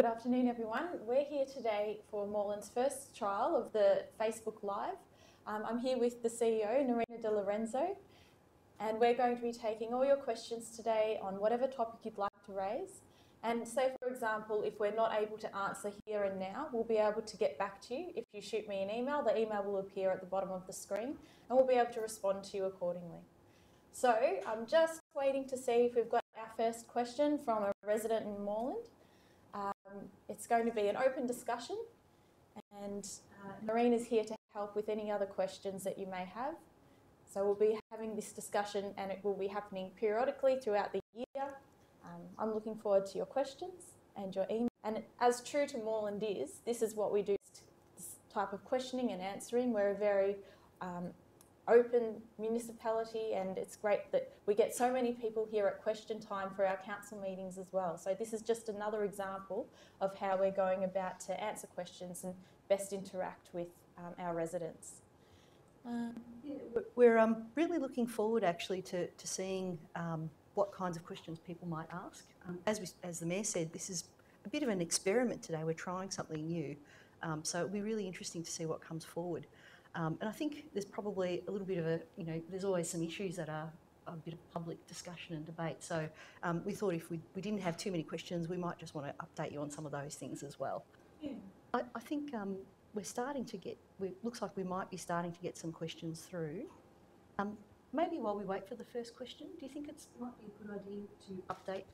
Good afternoon, everyone. We're here today for Moreland's first trial of the Facebook Live. I'm here with the CEO, Nerina De Lorenzo, and we're going to be taking all your questions today on whatever topic you'd like to raise. And say, for example, if we're not able to answer here and now, we'll be able to get back to you. If you shoot me an email, the email will appear at the bottom of the screen, and we'll be able to respond to you accordingly. So I'm just waiting to see if we've got our first question from a resident in Moreland. It's going to be an open discussion, and Nerina's here to help with any other questions that you may have. So we'll be having this discussion, and it will be happening periodically throughout the year. I'm looking forward to your questions and your email. And as true to Moreland is, this is what we do, this type of questioning and answering. We're a very open municipality, and it's great that we get so many people here at question time for our council meetings as well. So this is just another example of how we're going about to answer questions and best interact with our residents. We're really looking forward actually to seeing what kinds of questions people might ask. As the Mayor said, this is a bit of an experiment today. We're trying something new. So it'll be really interesting to see what comes forward. And I think there's probably a little bit of a, there's always some issues that are a bit of public discussion and debate. So we thought if we didn't have too many questions, we might just want to update you on some of those things as well. Yeah. I think we're starting to get, looks like we might be starting to get some questions through. Maybe while we wait for the first question, do you think it might be a good idea to update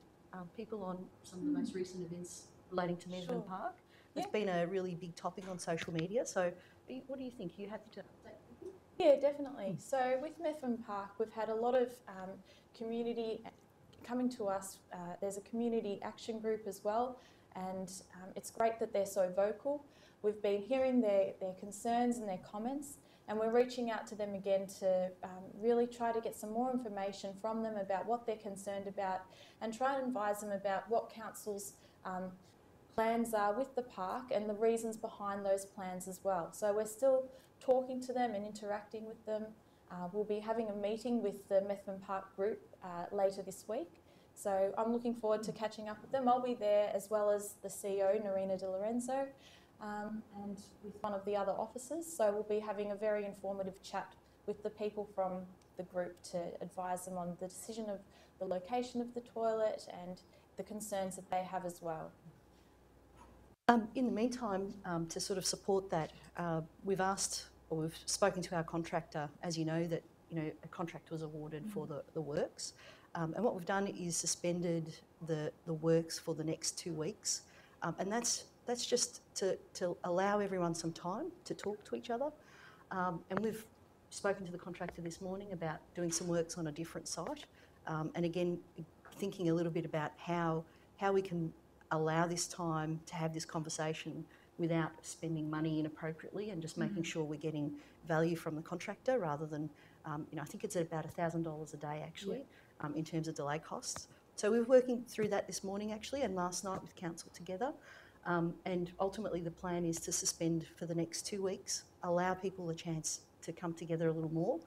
people on some of the most recent events relating to Merri-bek Park? It's been a really big topic on social media, so what do you think? Are you happy to update people? Yeah, definitely. So with Merri-bek Park, we've had a lot of community coming to us. There's a community action group as well, and it's great that they're so vocal. We've been hearing their concerns and their comments, and we're reaching out to them again to really try to get some more information from them about what they're concerned about, and try and advise them about what council's plans are with the park and the reasons behind those plans as well. So we're still talking to them and interacting with them. We'll be having a meeting with the Merri-bek Park group later this week. So I'm looking forward to catching up with them. I'll be there as well as the CEO, Nerina De Lorenzo, and with one of the other officers. So we'll be having a very informative chat with the people from the group to advise them on the decision of the location of the toilet and the concerns that they have as well. In the meantime, to sort of support that, we've spoken to our contractor, as you know, that a contract was awarded for the works, and what we've done is suspended the works for the next 2 weeks, and that's just to allow everyone some time to talk to each other, and we've spoken to the contractor this morning about doing some works on a different site, and again thinking a little bit about how we can allow this time to have this conversation without spending money inappropriately, and just making sure we're getting value from the contractor rather than, I think it's at about $1,000 a day actually, in terms of delay costs. So we were working through that this morning actually, and last night with council together, and ultimately the plan is to suspend for the next 2 weeks, allow people a chance to come together a little more,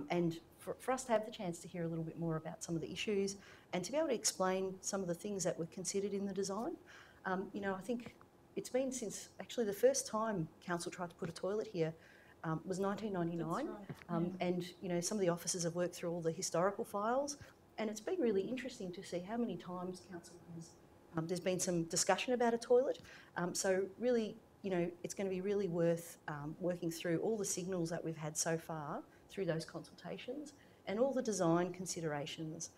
and for us to have the chance to hear a little bit more about some of the issues and to be able to explain some of the things that were considered in the design. I think it's been since actually the first time council tried to put a toilet here was 1999. That's right. And some of the officers have worked through all the historical files, and it's been really interesting to see how many times council has, there's been some discussion about a toilet. So really, it's going to be really worth working through all the signals that we've had so far through those consultations and all the design considerations.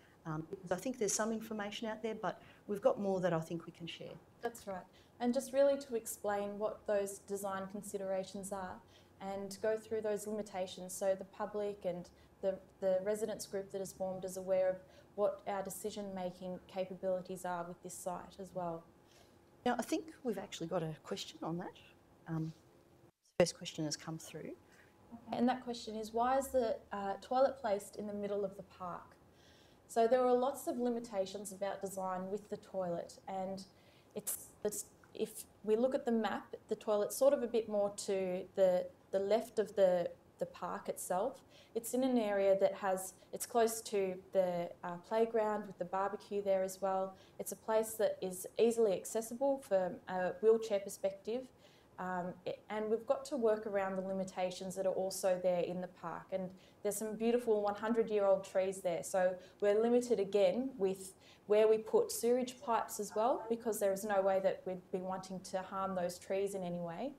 Because I think there's some information out there, but we've got more that I think we can share. That's right. And just really to explain what those design considerations are and go through those limitations so the public and the residents group that is formed is aware of what our decision-making capabilities are with this site as well. Now, I think we've actually got a question on that. The first question has come through. Okay. And that question is, why is the toilet placed in the middle of the park? So there are lots of limitations about design with the toilet, and if we look at the map, the toilet's sort of a bit more to the left of the the park itself. It's in an area that it's close to the playground with the barbecue there as well. It's a place that is easily accessible from a wheelchair perspective. And we've got to work around the limitations that are also there in the park. And there's some beautiful 100-year-old trees there. So we're limited again with where we put sewage pipes as well, because there is no way that we'd be wanting to harm those trees in any way.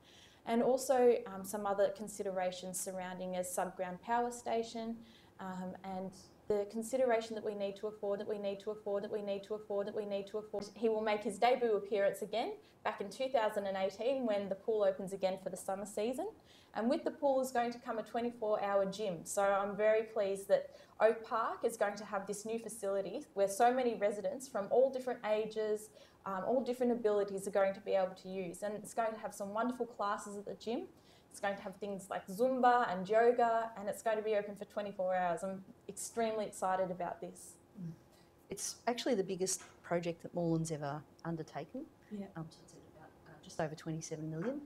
And also some other considerations surrounding a subground power station, and the consideration that we need to afford, that we need to afford, that we need to afford, that we need to afford. He will make his debut appearance again back in 2018 when the pool opens again for the summer season. And with the pool is going to come a 24-hour gym. So I'm very pleased that Oak Park is going to have this new facility where so many residents from all different ages, all different abilities are going to be able to use. And it's going to have some wonderful classes at the gym. It's going to have things like Zumba and yoga, and it's going to be open for 24 hours. I'm extremely excited about this. It's actually the biggest project that Moreland's ever undertaken. Yeah. So it's at about just over 27 million.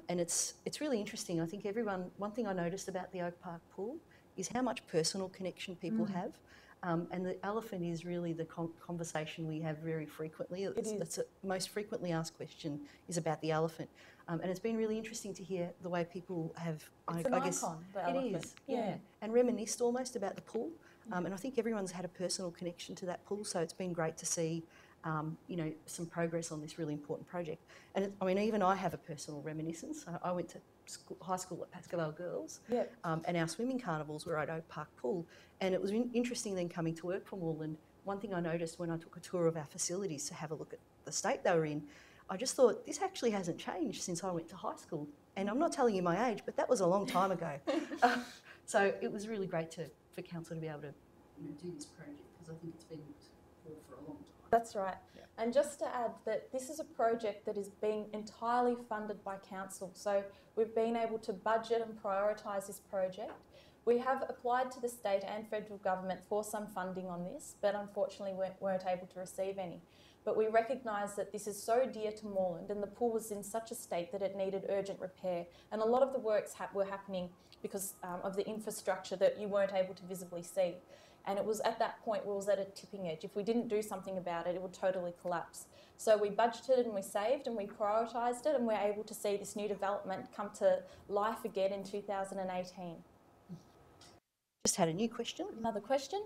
And it's really interesting. I think one thing I noticed about the Oak Park pool is how much personal connection people have. And the elephant is really the conversation we have very frequently. It's the most frequently asked question is about the elephant. And it's been really interesting to hear the way people have, It's an icon, the elephant. It is, yeah. And reminisced almost about the pool. And I think everyone's had a personal connection to that pool, so it's been great to see some progress on this really important project. And even I have a personal reminiscence. I went to high school at Pascoe Girls, and our swimming carnivals were at Oak Park Pool. And it was interesting then coming to work for Moreland. One thing I noticed when I took a tour of our facilities to have a look at the state they were in, I just thought, this actually hasn't changed since I went to high school. And I'm not telling you my age, but that was a long time ago. So it was really great for council to be able to do this project, because I think it's been for a long time. That's right. Yeah. And just to add that this is a project that is being entirely funded by council. So we've been able to budget and prioritise this project. We have applied to the state and federal government for some funding on this, but unfortunately weren't able to receive any. But we recognise that this is so dear to Moreland, and the pool was in such a state that it needed urgent repair. And a lot of the works were happening because of the infrastructure that you weren't able to visibly see. And it was at that point where it was at a tipping edge. If we didn't do something about it, it would totally collapse. So we budgeted and we saved and we prioritised it, and we're able to see this new development come to life again in 2018. Just had a new question. Another question.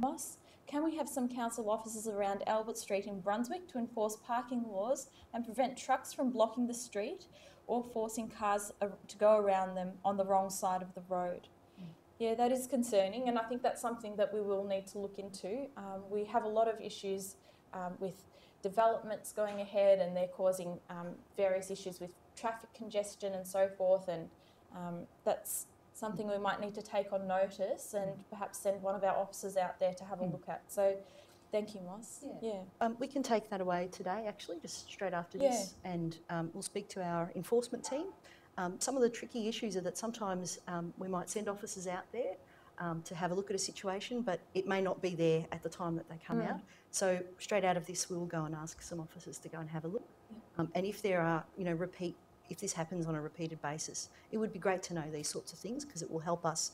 Moss, can we have some council officers around Albert Street in Brunswick to enforce parking laws and prevent trucks from blocking the street or forcing cars to go around them on the wrong side of the road? Yeah, that is concerning, and I think that's something that we will need to look into. We have a lot of issues with developments going ahead, and they're causing various issues with traffic congestion and so forth, and that's something we might need to take on notice and perhaps send one of our officers out there to have a look at. So thank you, Moss. Yeah. We can take that away today, actually, just straight after this, and we'll speak to our enforcement team. Some of the tricky issues are that sometimes we might send officers out there to have a look at a situation, but it may not be there at the time that they come out. So straight out of this, we will go and ask some officers to go and have a look. And if there are, if this happens on a repeated basis, it would be great to know these sorts of things, because it will help us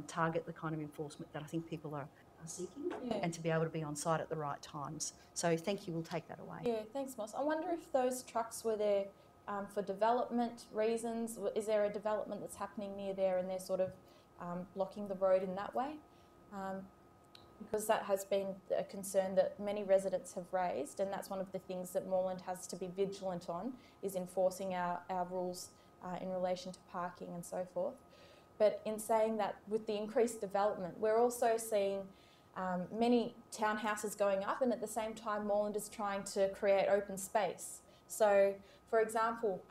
target the kind of enforcement that I think people are seeking, and to be able to be on site at the right times. So thank you, we'll take that away. Yeah, thanks, Moss. I wonder if those trucks were there for development reasons. Is there a development that's happening near there and they're sort of blocking the road in that way? Because that has been a concern that many residents have raised, and that's one of the things that Moreland has to be vigilant on, is enforcing our rules in relation to parking and so forth. But in saying that, with the increased development, we're also seeing many townhouses going up, and at the same time Moreland is trying to create open space. So, for example,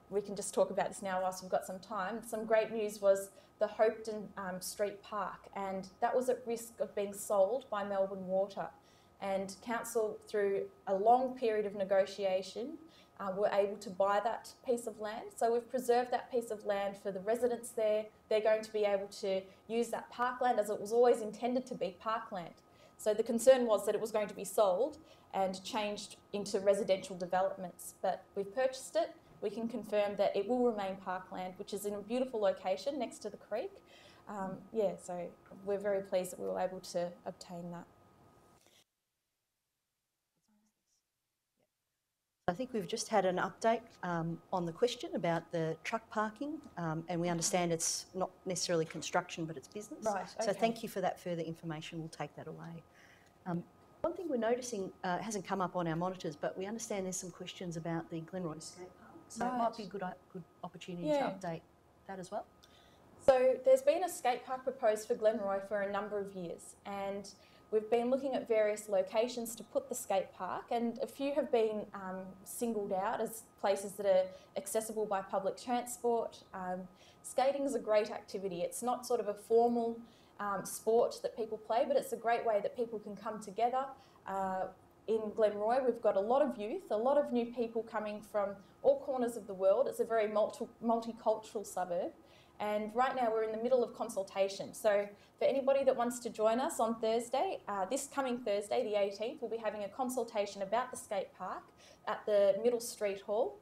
we can just talk about this now whilst we've got some time. Some great news was the Hopetoun Street Park, and that was at risk of being sold by Melbourne Water. And council, through a long period of negotiation, were able to buy that piece of land. So we've preserved that piece of land for the residents there. They're going to be able to use that parkland as it was always intended to be, parkland. So the concern was that it was going to be sold and changed into residential developments, but we've purchased it we can confirm that it will remain parkland, which is in a beautiful location next to the creek. Yeah, so we're very pleased that we were able to obtain that. I think we've just had an update on the question about the truck parking, and we understand it's not necessarily construction, but it's business. Right, So okay. thank you for that further information. We'll take that away. One thing we're noticing hasn't come up on our monitors, but we understand there's some questions about the Glenroy skate park. So it might be a good opportunity to update that as well. So there's been a skate park proposed for Glenroy for a number of years, and we've been looking at various locations to put the skate park, and a few have been singled out as places that are accessible by public transport. Skating is a great activity. It's not sort of a formal sport that people play, but it's a great way that people can come together. In Glenroy, we've got a lot of youth, a lot of new people coming from all corners of the world. It's a very multicultural suburb. And right now we're in the middle of consultation. So for anybody that wants to join us on Thursday, this coming Thursday, the 18th, we'll be having a consultation about the skate park at the Middle Street Hall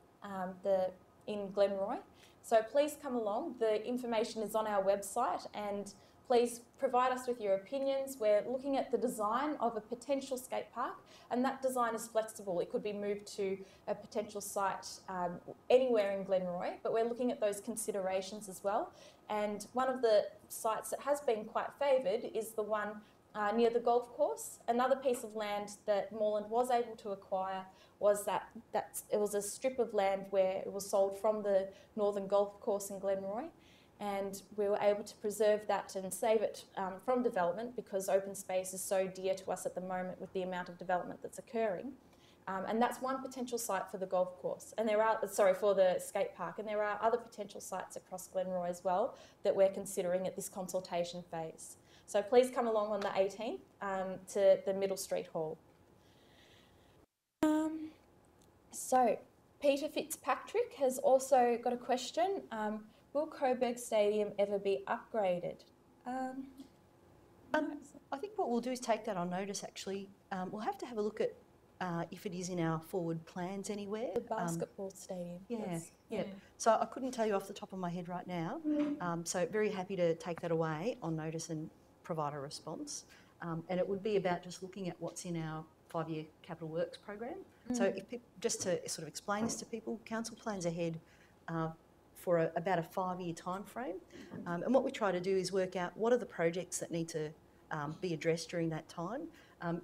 in Glenroy. So please come along. The information is on our website, and please provide us with your opinions. We're looking at the design of a potential skate park, and that design is flexible. It could be moved to a potential site anywhere in Glenroy, but we're looking at those considerations as well. And one of the sites that has been quite favoured is the one near the golf course. Another piece of land that Moreland was able to acquire was it was a strip of land where it was sold from the northern golf course in Glenroy. And we were able to preserve that and save it from development, because open space is so dear to us at the moment with the amount of development that's occurring. And that's one potential site for the golf course, and for the skate park. And there are other potential sites across Glenroy as well that we're considering at this consultation phase. So please come along on the 18th to the Middle Street Hall. So Peter Fitzpatrick has also got a question. Will Coburg Stadium ever be upgraded? I think what we'll do is take that on notice, actually. We'll have to have a look at if it is in our forward plans anywhere. The basketball stadium. Yeah. So I couldn't tell you off the top of my head right now. So very happy to take that away on notice and provide a response. And it would be about just looking at what's in our 5-year capital works program. So just to sort of explain this to people, council plans ahead for about a 5-year time frame. And what we try to do is work out what are the projects that need to be addressed during that time.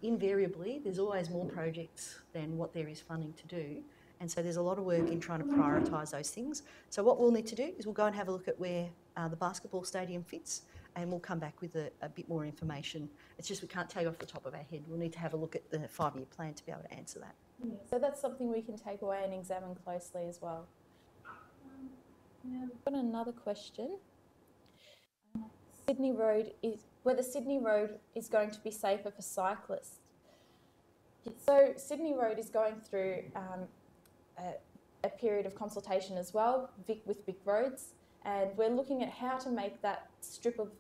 Invariably, there's always more projects than what there is funding to do. And so there's a lot of work in trying to prioritise those things. So what we'll need to do is we'll go and have a look at where the basketball stadium fits, and we'll come back with a bit more information. It's just we can't tell you off the top of our head. We'll need to have a look at the 5-year plan to be able to answer that. Yeah. So that's something we can take away and examine closely as well. Now we've got another question. Whether Sydney Road is going to be safer for cyclists. So Sydney Road is going through a period of consultation as well with Vic Roads, and we're looking at how to make that strip of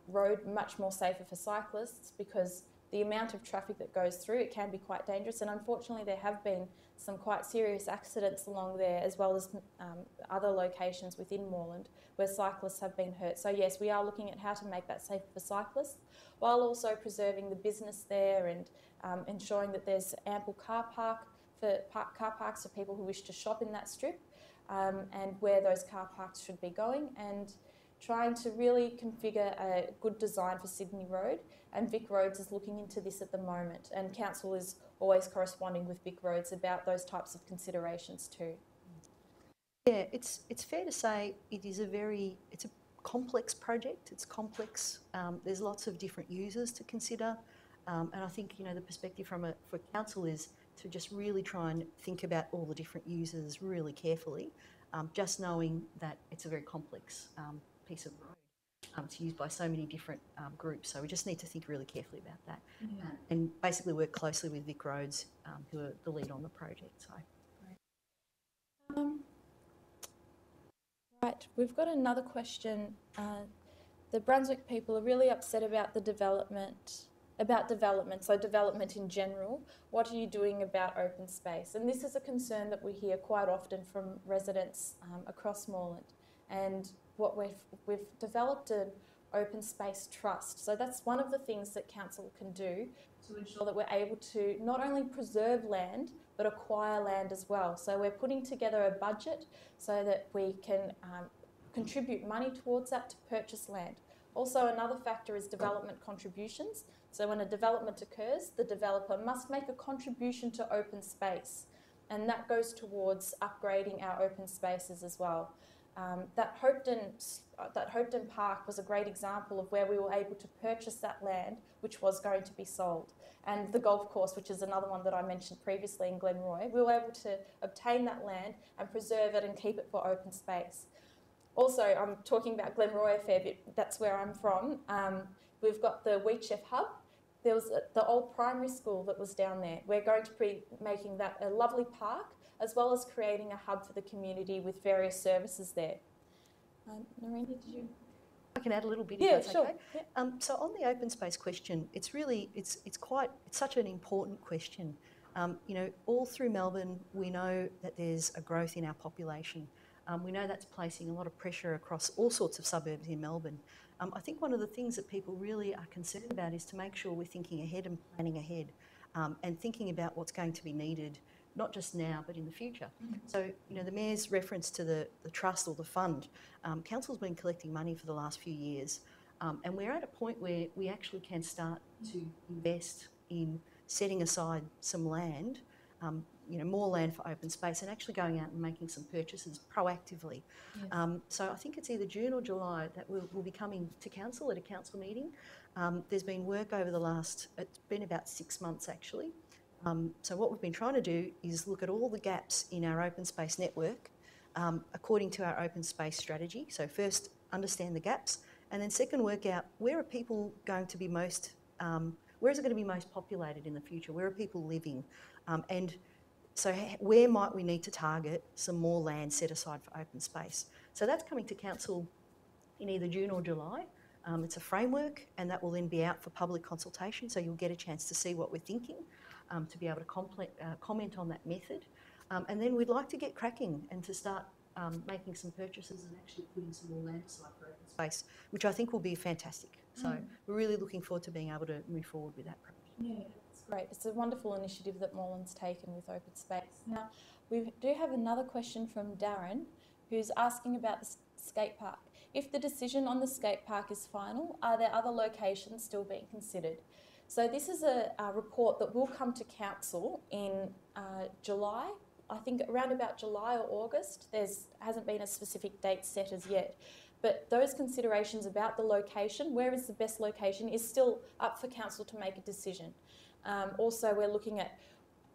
road much more safer for cyclists, because the amount of traffic that goes through, it can be quite dangerous, and unfortunately there have been some quite serious accidents along there, as well as other locations within Moreland where cyclists have been hurt. So yes, we are looking at how to make that safer for cyclists, while also preserving the business there and ensuring that there's ample car parks for people who wish to shop in that strip, and where those car parks should be going, and trying to really configure a good design for Sydney Road. And Vic Roads is looking into this at the moment, and Council is always corresponding with Vic Roads about those types of considerations too. Yeah, it's fair to say it's a complex project. It's complex. There's lots of different users to consider, and I think the perspective for Council is to just really try and think about all the different users really carefully, just knowing that it's a very complex piece of road to use by so many different groups. So we just need to think really carefully about that, and basically work closely with Vic Roads, who are the lead on the project. So. Right, we've got another question. The Brunswick people are really upset about the development about development, so development in general. What are you doing about open space? And this is a concern that we hear quite often from residents across Moreland. And what we've developed an open space trust. So that's one of the things that council can do to ensure that we're able to not only preserve land, but acquire land as well. So we're putting together a budget so that we can contribute money towards that to purchase land. Also, another factor is development contributions. So when a development occurs, the developer must make a contribution to open space, and that goes towards upgrading our open spaces as well. That Hopetoun Park was a great example of where we were able to purchase that land, which was going to be sold. And the golf course, which is another one that I mentioned previously in Glenroy, we were able to obtain that land and preserve it and keep it for open space. Also, I'm talking about Glenroy a fair bit, that's where I'm from. We've got the Wheatchef Hub. There was the old primary school that was down there. We're going to be making that a lovely park, as well as creating a hub for the community with various services there. Narina, did you? I can add a little bit Yeah, if that's sure. okay. Yeah. So on the open space question, it's such an important question. You know, all through Melbourne, we know that there's a growth in our population. We know that's placing a lot of pressure across all sorts of suburbs in Melbourne. I think one of the things that people really are concerned about is to make sure we're thinking ahead and planning ahead, and thinking about what's going to be needed, not just now, but in the future. So, you know, the Mayor's reference to the trust or the fund, Council's been collecting money for the last few years, and we're at a point where we actually can start to invest in setting aside some land, you know, more land for open space, and actually going out and making some purchases proactively. Yes. So I think it's either June or July that we'll be coming to council at a council meeting. There's been work over it's been about 6 months actually. So what we've been trying to do is look at all the gaps in our open space network according to our open space strategy. So first, understand the gaps, and then second, work out where are people going to be most, where is it going to be most populated in the future? Where are people living? And so where might we need to target some more land set aside for open space? So that's coming to council in either June or July. It's a framework, and that will then be out for public consultation, so you'll get a chance to see what we're thinking, to be able to comment on that method. And then we'd like to get cracking and to start making some purchases and actually putting some more land aside for open space, which I think will be fantastic. So we're really looking forward to being able to move forward with that project. Yeah, it's great. It's a wonderful initiative that Moreland's taken with open space. Now, we do have another question from Darren, who's asking about the skate park. If the decision on the skate park is final, are there other locations still being considered? So this is a report that will come to council in July. I think around about July or August. Hasn't been a specific date set as yet. But those considerations about the location, where is the best location, is still up for council to make a decision. Also, we're looking at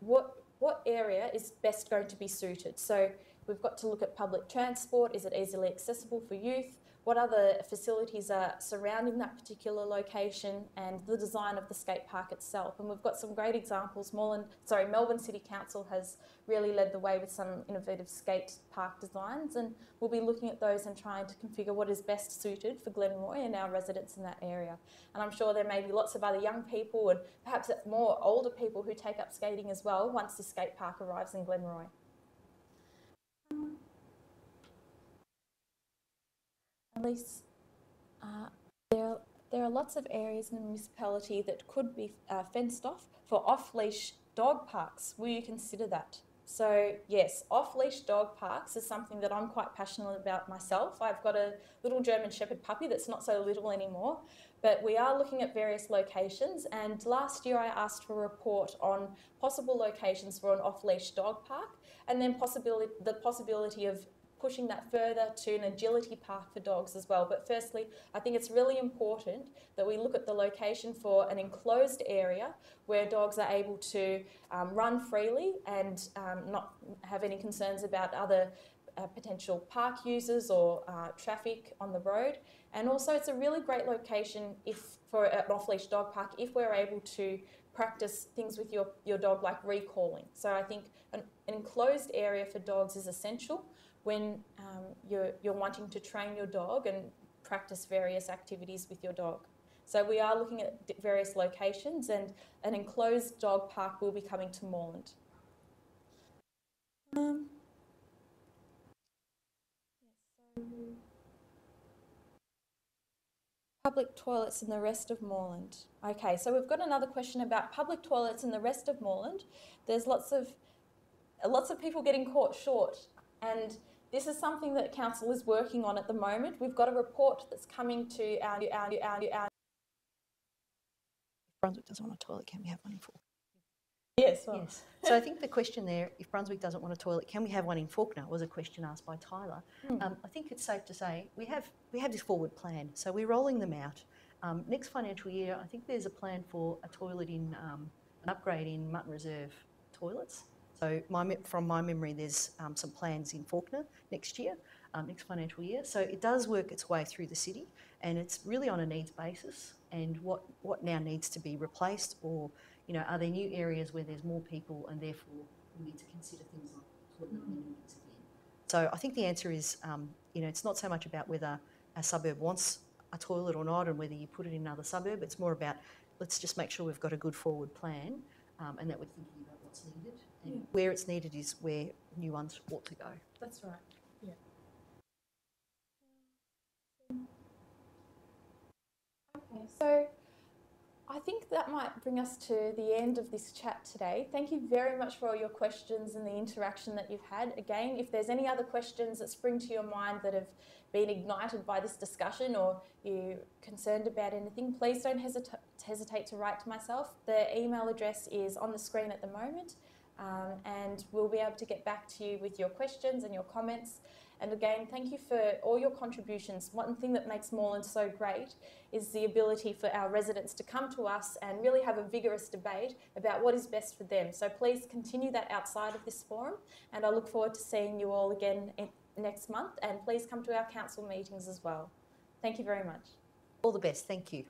what area is best going to be suited. So we've got to look at public transport. Is it easily accessible for youth? What other facilities are surrounding that particular location, and the design of the skate park itself. And we've got some great examples. Melbourne City Council has really led the way with some innovative skate park designs, and we'll be looking at those and trying to configure what is best suited for Glenroy and our residents in that area. And I'm sure there may be lots of other young people and perhaps more older people who take up skating as well once the skate park arrives in Glenroy. Elise, there are lots of areas in the municipality that could be fenced off for off-leash dog parks. Will you consider that? So yes, off-leash dog parks is something that I'm quite passionate about myself. I've got a little German Shepherd puppy that's not so little anymore, but we are looking at various locations, and last year I asked for a report on possible locations for an off-leash dog park, and then the possibility of pushing that further to an agility park for dogs as well. But firstly, I think it's really important that we look at the location for an enclosed area where dogs are able to run freely and not have any concerns about other potential park users or traffic on the road. And also it's a really great location for an off-leash dog park if we're able to practice things with your dog, like recalling. So I think an enclosed area for dogs is essential when you're wanting to train your dog and practice various activities with your dog. So we are looking at various locations, and an enclosed dog park will be coming to Moreland. Public toilets in the rest of Moreland. Okay, so we've got another question about public toilets in the rest of Moreland. There's lots of people getting caught short, and this is something that council is working on at the moment. We've got a report that's coming to our Brunswick doesn't want a toilet, can we have one in Faulkner? Yes. Well. Yes. So I think the question there, if Brunswick doesn't want a toilet, can we have one in Faulkner, was a question asked by Tyler. I think it's safe to say we have this forward plan, so we're rolling them out. Next financial year, I think there's a plan for a toilet in an upgrade in Mutton Reserve toilets. So from my memory, there's some plans in Faulkner next year, next financial year. So it does work its way through the city, and it's really on a needs basis. And what now needs to be replaced, or are there new areas where there's more people, and therefore we need to consider things like toilet amenities again. So I think the answer is, it's not so much about whether a suburb wants a toilet or not, and whether you put it in another suburb. It's more about, let's just make sure we've got a good forward plan, and that we're thinking about what's needed. And where it's needed is where new ones ought to go. That's right. Yeah. Okay, so I think that might bring us to the end of this chat today. Thank you very much for all your questions and the interaction that you've had. Again, if there's any other questions that spring to your mind that have been ignited by this discussion, or you're concerned about anything, please don't hesitate to write to myself. The email address is on the screen at the moment, and we'll be able to get back to you with your questions and your comments. And again, thank you for all your contributions. One thing that makes Moreland so great is the ability for our residents to come to us and really have a vigorous debate about what is best for them. So please continue that outside of this forum, and I look forward to seeing you all again next month, and please come to our council meetings as well. Thank you very much. All the best. Thank you.